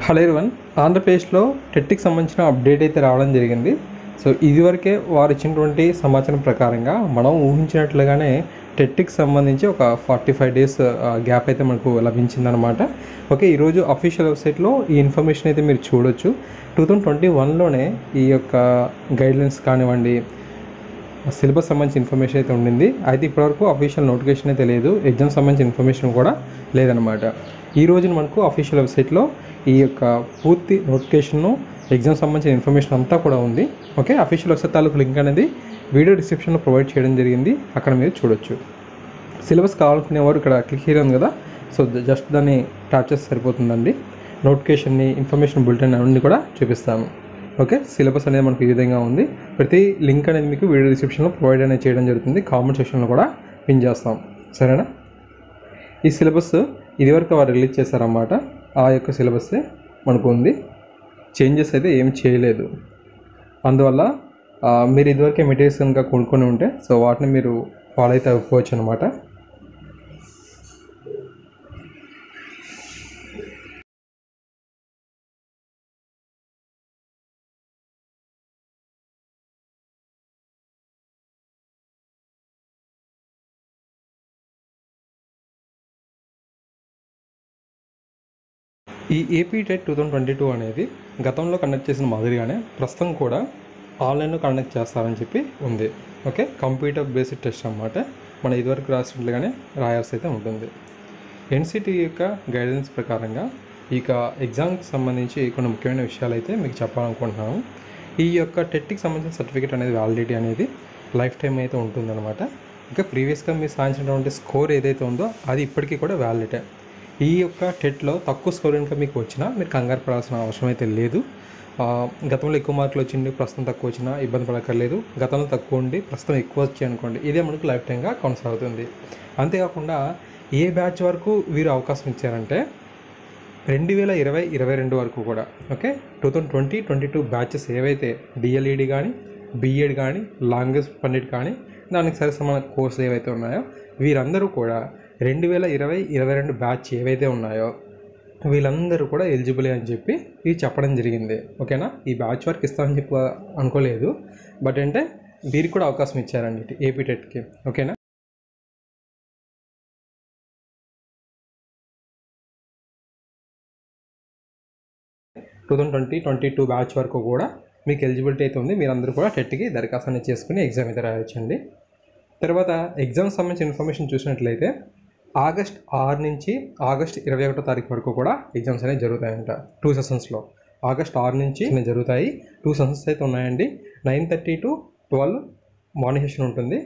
Hello everyone, ఆంధ్రప్రదేశ్లో టెట్కి సంబంధించిన update అయితే రావడం జరిగింది. సో ఇదివరకే వారు ఇచ్చినటువంటి సమాచారం ప్రకారంగా మనం ఊహించినట్లుగానే టెట్కి సంబంధించి ఒక 45 డేస్ గ్యాప్ అయితే మనకు లభించిందనమాట. ఓకే, ఈరోజు అఫీషియల్ వెబ్సైట్లో ఈ ఇన్ఫర్మేషన్ అయితే మీరు చూడొచ్చు. 2021లోనే ఈ యొక్క గైడ్లైన్స్ కానివ్వండి, సిలబస్ సంబంధించిన ఇన్ఫర్మేషన్ అయితే ఉండింది. అయితే ఇప్పటివరకు అఫీషియల్ నోటిఫికేషన్ అయితే లేదు, ఎగ్జామ్ సంబంధించిన ఇన్ఫర్మేషన్ కూడా లేదనమాట. ఈ రోజున మనకు అఫీషియల్ వెబ్సైట్లో ఈ యొక్క పూర్తి నోటిఫికేషన్ను, ఎగ్జామ్ సంబంధించిన ఇన్ఫర్మేషన్ అంతా కూడా ఉంది. ఓకే, అఫీషియల్ వెబ్సైట్ తాలూకు లింక్ అనేది వీడియో డిస్క్రిప్షన్లో ప్రొవైడ్ చేయడం జరిగింది, అక్కడ మీరు చూడొచ్చు. సిలబస్ కావాలనుకునేవారు ఇక్కడ క్లిక్ హియర్ ఉంది కదా, సో జస్ట్ దాన్ని ట్యాప్ చేస్తే సరిపోతుందండి. నోటిఫికేషన్ని, ఇన్ఫర్మేషన్ బులెటిన్ అన్నీ కూడా చూపిస్తాము. ఓకే, సిలబస్ అనేది మనకు ఈ విధంగా ఉంది. ప్రతి లింక్ అనేది మీకు వీడియో డిస్క్రిప్షన్లో ప్రొవైడ్ అనేది చేయడం జరుగుతుంది, కామెంట్ సెక్షన్లో కూడా పిన్ చేస్తాం, సరేనా. ఈ సిలబస్ ఇదివరకు వారు రిలీజ్ చేశారన్నమాట. ఆ యొక్క సిలబస్సే మనకు ఉంది, చేంజెస్ అయితే ఏం చేయలేదు. అందువల్ల మీరు ఇదివరకే మెటీరియల్స్ కనుక కొనుక్కొని ఉంటే సో వాటిని మీరు ఫాలో అయితే అవ్వవచ్చు అనమాట. ఈ ఏపీ టెట్ 2022 అనేది గతంలో కండక్ట్ చేసిన మాదిరిగానే ప్రస్తుతం కూడా ఆన్లైన్లో కండక్ట్ చేస్తారని చెప్పి ఉంది. ఓకే, కంప్యూటర్ బేస్డ్ టెస్ట్ అన్నమాట. మన ఇదివరకు రాసినట్లుగానే రాయాల్సి అయితే ఉంటుంది. ఎన్సిటి యొక్క గైడెన్స్ ప్రకారంగా ఇక ఎగ్జామ్కి సంబంధించి కొన్ని ముఖ్యమైన విషయాలు అయితే మీకు చెప్పాలనుకుంటున్నాను. ఈ యొక్క టెట్కి సంబంధించిన సర్టిఫికేట్ అనేది వ్యాలిడిటీ అనేది లైఫ్ టైం అయితే ఉంటుందన్నమాట. ఇక ప్రీవియస్గా మీరు సాధించినటువంటి స్కోర్ ఏదైతే ఉందో అది ఇప్పటికీ కూడా వ్యాలిడిటీ. ఈ యొక్క టెట్లో తక్కువ స్కోర్ కనుక మీకు వచ్చినా మీరు కంగారు పడాల్సిన అవసరం అయితే లేదు. గతంలో ఎక్కువ మార్కులు వచ్చింది, ప్రస్తుతం తక్కువ వచ్చినా ఇబ్బంది పడక్కర్లేదు. గతంలో తక్కువ ఉండి ప్రస్తుతం ఎక్కువ వచ్చాయి అనుకోండి, ఇదే మనకు లైఫ్ టైంగా కొనసాగుతుంది. అంతేకాకుండా ఏ బ్యాచ్ వరకు వీరు అవకాశం ఇచ్చారంటే 2020-22 వరకు కూడా. ఓకే, 2020-22 బ్యాచెస్ ఏవైతే డిఎల్ఈడి కానీ, బిఎడ్ కానీ, లాంగ్వేజ్ పండిట్ కానీ, దానికి సరిసమాన కోర్సులు ఏవైతే ఉన్నాయో వీరందరూ కూడా 2020-22 బ్యాచ్ ఏవైతే ఉన్నాయో వీళ్ళందరూ కూడా ఎలిజిబుల్ అని చెప్పి ఇది చెప్పడం జరిగింది. ఓకేనా, ఈ బ్యాచ్ వరకు ఇస్తామని చెప్పి అనుకోలేదు, బట్ అంటే వీరికి కూడా అవకాశం ఇచ్చారండి ఏపీ టెట్కి. ఓకేనా, టూ 2020-22 బ్యాచ్ వరకు కూడా మీకు ఎలిజిబిలిటీ అయితే ఉంది. మీరందరూ కూడా టెట్కి దరఖాస్తు అనేది చేసుకుని ఎగ్జామ్ అయితే రాయొచ్చండి. తర్వాత ఎగ్జామ్ సంబంధించిన ఇన్ఫర్మేషన్ చూసినట్లయితే ఆగస్ట్ 6 నుంచి ఆగస్ట్ 21 తారీఖు వరకు కూడా ఎగ్జామ్స్ అనేవి జరుగుతాయంట. 2 సెషన్స్లో ఆగస్ట్ 6 నుంచి జరుగుతాయి. 2 సెషన్స్ అయితే ఉన్నాయండి. 9:30 to 12 మార్నింగ్ సెషన్ ఉంటుంది,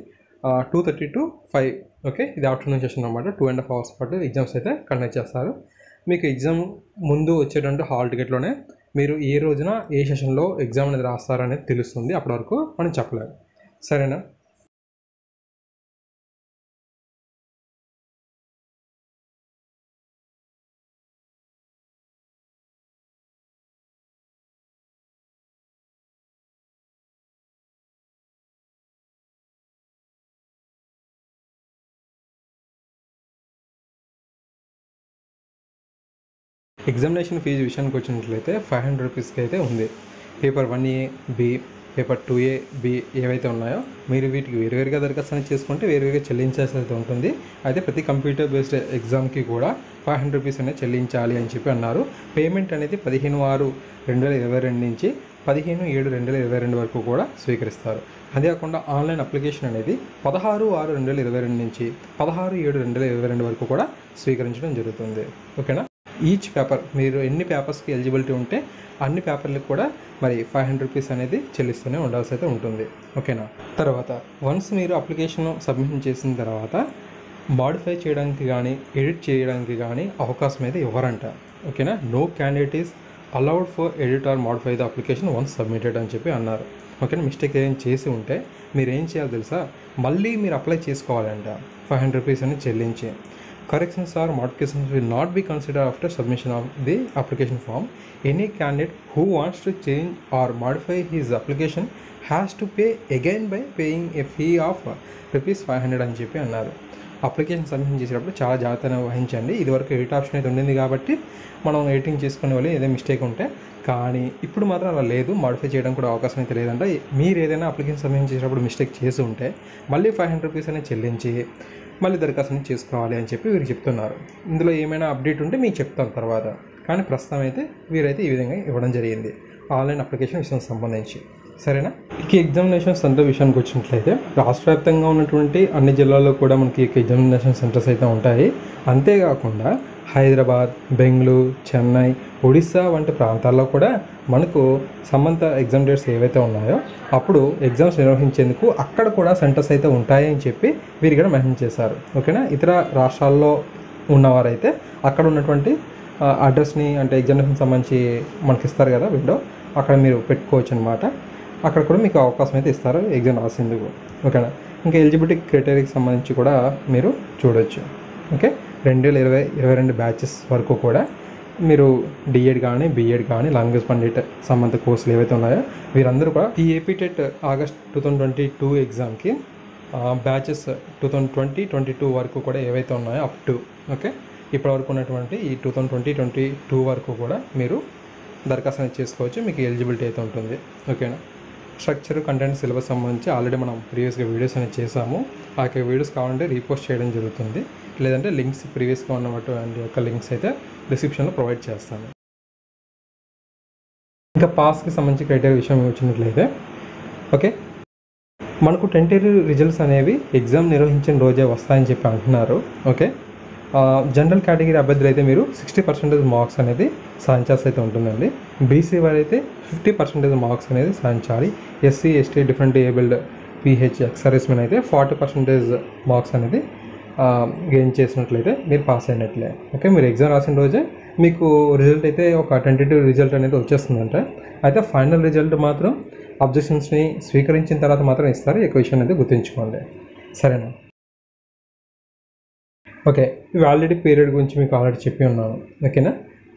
2:30 to 5. ఓకే, ఇది ఆఫ్టర్నూన్ సెషన్ అనమాట. 2.5 hours పాటు ఎగ్జామ్స్ అయితే కండక్ట్ చేస్తారు. మీకు ఎగ్జామ్ ముందు వచ్చేటంటే హాల్ టికెట్లోనే మీరు ఏ రోజున ఏ సెషన్లో ఎగ్జామ్ అనేది రాస్తారనేది తెలుస్తుంది. అప్పటి వరకు మనం చెప్పలేము, సరేనా. ఎగ్జామినేషన్ ఫీజు విషయానికి వచ్చినట్లయితే 500 రూపీస్కి అయితే ఉంది. Paper 1A, B, paper 2A, B ఏవైతే ఉన్నాయో మీరు వీటికి వేరువేరుగా దరఖాస్తు చేసుకుంటే వేరువేరుగా చెల్లించాల్సి అయితే ఉంటుంది. అయితే ప్రతి కంప్యూటర్ బేస్డ్ ఎగ్జామ్కి కూడా 500 రూపీస్ అనేది చెల్లించాలి అని చెప్పి అన్నారు. పేమెంట్ అనేది 15/6/2022 నుంచి 15/7/2022 వరకు కూడా స్వీకరిస్తారు. అంతేకాకుండా ఆన్లైన్ అప్లికేషన్ అనేది 16/6/2022 నుంచి 16/7/2022 వరకు కూడా స్వీకరించడం జరుగుతుంది. ఓకేనా, ఈచ్ పేపర్ మీరు ఎన్ని పేపర్స్కి ఎలిజిబిలిటీ ఉంటే అన్ని పేపర్లకు కూడా మరి 500 రూపీస్ అనేది చెల్లిస్తూనే ఉండాల్సి అయితే ఉంటుంది. ఓకేనా, తర్వాత వన్స్ మీరు అప్లికేషన్ సబ్మిషన్ చేసిన తర్వాత మాడిఫై చేయడానికి కానీ ఎడిట్ చేయడానికి కానీ అవకాశం అయితే ఇవ్వరంట. ఓకేనా, no candidate is allowed for edit or modify the application once submitted అని చెప్పి అన్నారు. ఓకేనా, మిస్టేక్ ఏం చేసి ఉంటే మీరు ఏం చేయాలి తెలుసా, మళ్ళీ మీరు అప్లై చేసుకోవాలంట 500 రూపీస్ అని చెల్లించి. Corrections or modifications will not be considered after submission of the application form. Any candidate who wants to change or modify his application has to pay again by paying a fee of rupees 500 అని చెప్పి అన్నారు. Application submission చేసేటప్పుడు చాలా జాగ్రత్తగా వహించండి. ఇదివరకు edit option అయితే ఉండింది కాబట్టి మనం ఎడిటింగ్ చేసుకునే వాళ్ళు ఏదైనా మిస్టేక్ ఉంటే, కానీ ఇప్పుడు మాత్రం అలా లేదు, మాడిఫై చేయడం కూడా అవకాశం అయితే లేదంటే. మీరు ఏదైనా అప్లికేషన్ సబ్మిషన్ చేసేటప్పుడు మిస్టేక్ చేసి ఉంటే మళ్ళీ ₹500 అనేది చెల్లించి మళ్ళీ దరఖాస్తు అనేది చేసుకోవాలి అని చెప్పి వీరు చెప్తున్నారు. ఇందులో ఏమైనా అప్డేట్ ఉంటే మీకు చెప్తాను తర్వాత, కానీ ప్రస్తుతం అయితే వీరైతే ఈ విధంగా ఇవ్వడం జరిగింది ఆన్లైన్ అప్లికేషన్ విషయం సంబంధించి. సరేనా? ఇక ఎగ్జామినేషన్ సెంటర్ విషయానికి వచ్చినట్లయితే రాష్ట్ర వ్యాప్తంగా ఉన్నటువంటి అన్ని జిల్లాల్లో కూడా మనకి ఎగ్జామినేషన్ సెంటర్స్ అయితే ఉంటాయి. అంతేకాకుండా హైదరాబాద్, బెంగళూరు, చెన్నై, ఒడిస్సా వంటి ప్రాంతాల్లో కూడా మనకు సంబంధిత ఎగ్జామ్ డేట్స్ ఏవైతే ఉన్నాయో అప్పుడు ఎగ్జామ్స్ నిర్వహించేందుకు అక్కడ కూడా సెంటర్స్ అయితే ఉంటాయని చెప్పి వీరు ఇక్కడ మెన్షన్ చేశారు. ఓకేనా? ఇతర రాష్ట్రాల్లో ఉన్నవారైతే అక్కడ ఉన్నటువంటి అడ్రస్ని, అంటే ఎగ్జామినేషన్ సంబంధించి మనకి ఇస్తారు కదా విండో, అక్కడ మీరు పెట్టుకోవచ్చు అనమాట. అక్కడ కూడా మీకు అవకాశం అయితే ఇస్తారు ఎగ్జామ్ రాసేందుకు. ఓకేనా? ఇంకా ఎలిజిబిలిటీ క్రైటీరియాకి సంబంధించి కూడా మీరు చూడొచ్చు. ఓకే, 2022 బ్యాచెస్ వరకు కూడా మీరు డిఎడ్ కానీ, బిఎడ్ కానీ, లాంగ్వేజ్ పండిట్ సంబంధిత కోర్సులు ఏవైతే ఉన్నాయో వీరందరూ కూడా ఈ ఏపీ టెట్ ఆగస్ట్ 2022 ఎగ్జామ్కి బ్యాచెస్ 2020-22 వరకు కూడా ఏవైతే ఉన్నాయో అప్ టు ఇప్పటి వరకు ఉన్నటువంటి ఈ 2020-22 వరకు కూడా మీరు దరఖాస్తు అనేది చేసుకోవచ్చు. మీకు ఎలిజిబిలిటీ అయితే ఉంటుంది. ఓకేనా? స్ట్రక్చర్, కంటెంట్, సిలబస్ సంబంధించి ఆల్రెడీ మనం ప్రీవియస్గా వీడియోస్ అనేది చేసాము. ఆ యొక్క వీడియోస్ కావాలంటే రీపోస్ట్ చేయడం జరుగుతుంది, లేదంటే లింక్స్ ప్రీవియస్గా ఉన్న వాటి యొక్క లింక్స్ అయితే డిస్క్రిప్షన్లో ప్రొవైడ్ చేస్తాను. ఇంకా పాస్కి సంబంధించి క్రైటీరియా విషయం వచ్చినట్లయితే ఓకే, మనకు టెంటేటివ్ రిజల్ట్స్ అనేవి ఎగ్జామ్ నిర్వహించిన రోజే వస్తాయని చెప్పి అంటున్నారు. ఓకే, జనరల్ కేటగిరీ అభ్యర్థులు అయితే మీరు 60% మార్క్స్ అనేది సాధించాల్సి అయితే ఉంటుందండి. బీసీ వారైతే 50% మార్క్స్ అనేది సాధించాలి. SC, ST, different abled, pH, ex servicemen అయితే 40% మార్క్స్ అనేది గెయిన్ చేసినట్లయితే మీరు పాస్ అయినట్లే. ఓకే, మీరు ఎగ్జామ్ రాసిన రోజే మీకు రిజల్ట్ అయితే ఒక టెంటేటివ్ రిజల్ట్ అనేది వచ్చేస్తుందంట. అయితే ఫైనల్ రిజల్ట్ మాత్రం అబ్జెక్షన్స్ని స్వీకరించిన తర్వాత మాత్రం ఇస్తారు. ఈ విషయం అయితే గుర్తుంచుకోండి. సరేనా? ఓకే, వ్యాలిడిటీ పీరియడ్ గురించి మీకు ఆల్రెడీ చెప్పి ఉన్నాను. ఓకేనా?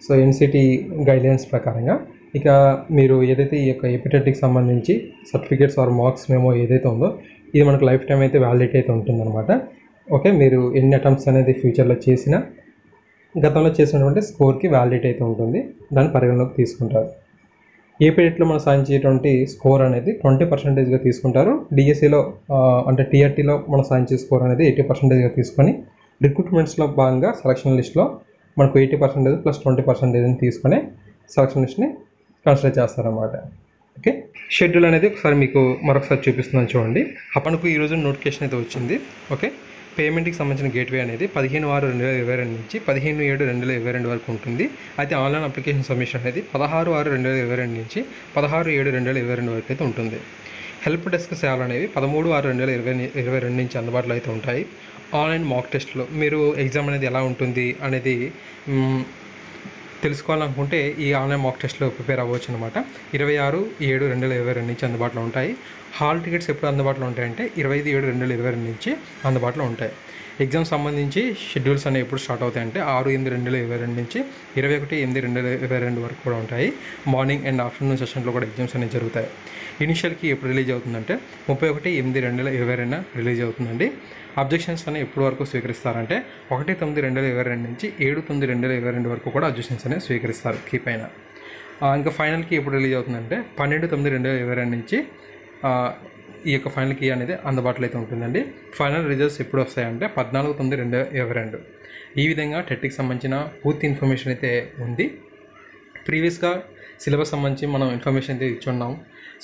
సో ఎన్సిటీ గైడ్లైన్స్ ప్రకారంగా ఇక మీరు ఏదైతే ఈ యొక్క ఏపీటెట్కి సంబంధించి సర్టిఫికేట్స్ ఆర్ మార్క్స్ మేమో ఏదైతే ఉందో ఇది మనకు లైఫ్ టైం అయితే వ్యాలిడిటీ అయితే ఉంటుందన్నమాట. ఓకే, మీరు ఎన్ని అటెంప్ట్స్ అనేది ఫ్యూచర్లో చేసినా గతంలో చేసినటువంటి స్కోర్కి వ్యాలిడిటీ అయితే ఉంటుంది, దాన్ని పరిగణలోకి తీసుకుంటారు. ఏపీటెట్లో మనం సాధించేటువంటి స్కోర్ అనేది 20%గా తీసుకుంటారు. డిఎస్సిలో అంటే టీఆర్టీలో మనం సాధించే స్కోర్ అనేది 80%గా తీసుకొని రిక్రూట్మెంట్స్లో భాగంగా సెలక్షన్ లిస్ట్లో మనకు 80% ప్లస్ 20% తీసుకొని సెలక్షన్ లిస్ట్ని కన్సిడర్ చేస్తారన్నమాట. ఓకే, షెడ్యూల్ అనేది ఒకసారి మీకు మరొకసారి చూపిస్తున్నాను చూడండి. మనకు ఈరోజు నోటిఫికేషన్ అయితే వచ్చింది. ఓకే, పేమెంట్కి సంబంధించిన గేట్వే అనేది 15/6/2022 నుంచి 15/7/2022 వరకు ఉంటుంది. అయితే ఆన్లైన్ అప్లికేషన్ సబ్మిషన్ అనేది 16/6/2022 నుంచి 16/7/2022 వరకు అయితే ఉంటుంది. హెల్ప్ డెస్క్ సేవలు అనేవి 13/6/2022 నుంచి అందుబాటులో అయితే ఉంటాయి. ఆన్లైన్ మాక్ టెస్ట్లో మీరు ఎగ్జామ్ అనేది ఎలా ఉంటుంది అనేది తెలుసుకోవాలనుకుంటే ఈ ఆన్లైన్ మాక్ టెస్ట్లో ప్రిపేర్ అవ్వచ్చు అనమాట. 26/7/2022 నుంచి అందుబాటులో ఉంటాయి. హాల్ టికెట్స్ ఎప్పుడు అందుబాటులో ఉంటాయంటే 25/7/2022 నుంచి అందుబాటులో ఉంటాయి. ఎగ్జామ్ సంబంధించి షెడ్యూల్స్ అనేవి ఎప్పుడు స్టార్ట్ అవుతాయంటే 6/8/2022 నుంచి 21/8/2022 వరకు కూడా ఉంటాయి. మార్నింగ్ అండ్ ఆఫ్టర్నూన్ సెషన్లో కూడా ఎగ్జామ్స్ అనేవి జరుగుతాయి. ఇనిషియల్కి ఎప్పుడు రిలీజ్ అవుతుందంటే 31/8/2022 రిలీజ్ అవుతుందండి. అబ్జెక్షన్స్ అనేవి ఎప్పుడు వరకు స్వీకరిస్తారంటే 1/9/2022 నుంచి 7/9/2022 వరకు కూడా అబ్జెక్షన్స్ అనేవి స్వీకరిస్తారు కీ పైన. ఇంకా ఫైనల్కి ఎప్పుడు రిలీజ్ అవుతుందంటే 12/9/2022 నుంచి ఈ యొక్క ఫైనల్ కీ అనేది అందుబాటులో అయితే ఉంటుందండి. ఫైనల్ రిజల్ట్స్ ఎప్పుడు వస్తాయంటే 14/9/2022. ఈ విధంగా టెట్కి సంబంధించిన పూర్తి ఇన్ఫర్మేషన్ అయితే ఉంది. ప్రీవియస్గా సిలబస్ సంబంధించి మనం ఇన్ఫర్మేషన్ అయితే ఇచ్చి ఉన్నాం.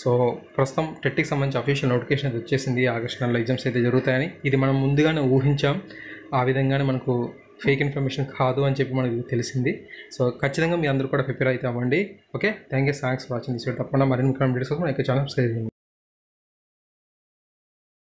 సో ప్రస్తుతం టెట్కి సంబంధించి అఫీషియల్ నోటిఫికేషన్ అయితే వచ్చేసింది. ఆగస్టు నెలలో ఎగ్జామ్స్ అయితే జరుగుతాయని ఇది మనం ముందుగానే ఊహించాం. ఆ విధంగానే మనకు ఫేక్ ఇన్ఫర్మేషన్ కాదు అని చెప్పి మనకు తెలిసింది. సో ఖచ్చితంగా మీ అందరూ కూడా ప్రిపేర్ అయితే అవ్వండి. Okay, thanks for watching this video. తప్పకుండా మరిన్ని వీడియోస్ కోసం మన ఛానల్ సబ్స్క్రైబ్ చేయండి.